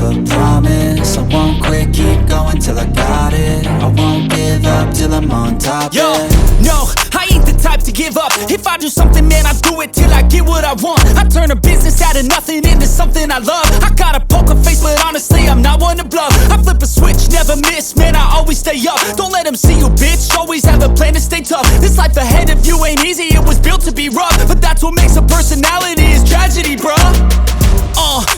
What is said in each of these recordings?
a promise. I won't quit, keep going till I got it. I won't give up till I'm on top. Yo, yeah. no, I ain't the type to give up. If I do something, man, I do it till I get what I want. I turn a business out of nothing into something I love. I got a poker face, but honestly, I'm not one to bluff. I flip a switch, never miss, man, I always stay up. Don't let them see you, bitch, always have a plan to stay tough. This life ahead of you ain't easy, it was built to be rough. But that's what makes a personality, is tragedy, bruh.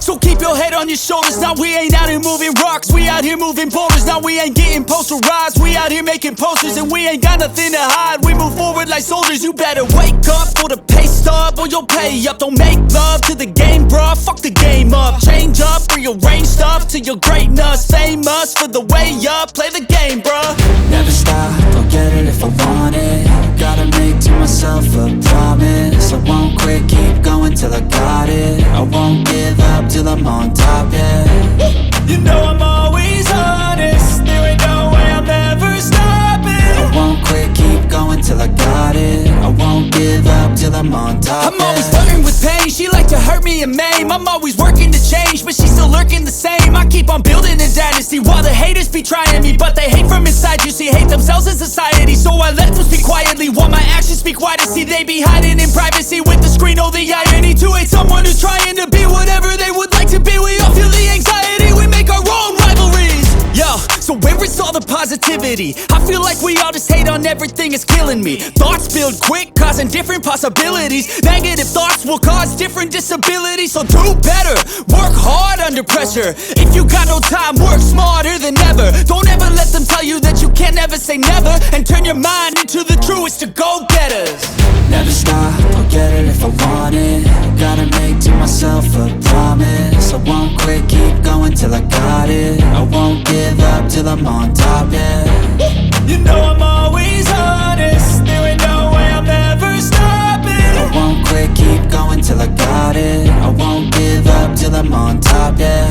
So keep your head on your shoulders. Now we ain't out here moving rocks, we out here moving boulders. Now we ain't getting posterized, we out here making posters. And we ain't got nothing to hide, we move forward like soldiers. You better wake up for the pay stub, or you'll pay up. Don't make love to the game, bruh, fuck the game up. Change up, rearrange stuff to your greatness. Famous for the way up, play the game, bruh. Never stop, I'll get it if I want it. Gotta make to myself a promise. I won't quit, keep going till I got it. I won't give up till I'm on top, yeah. You know I'm always honest, there ain't no way I'm ever stopping. I won't quit, keep going till I got it. I won't give up till I'm on top, I'm always flirting with pain, she like to hurt me and maim. I'm always working to change, but she's still lurking the same. I keep on building a dynasty while the haters be trying me. But they hate from inside, you see, hate themselves in society. So I let them speak quietly while my actions speak wider. See, they be hiding in privacy with the screen, oh the irony. To hate someone who's trying to be whatever they would like to be. We all feel the anxiety, we make our own rivalries. Yo, so where is all the positivity? I feel like we all just hate on everything, it's killing me. Thoughts build quick, causing different possibilities. Negative thoughts will cause different disabilities. So do better, work hard under pressure. If you got no time, work smarter than ever. Don't ever let them tell you that you can't never say never. And turn your mind into the truest of go-getters. Never stop, I'll get it if I want it. Gotta make to myself a promise. I won't quit, keep going till I got it. I won't give up till I'm on top, yeah. You know I'm always honest, there ain't no way I'm ever stopping. I won't quit, keep going till I got it. I won't give up till I'm on top, yeah.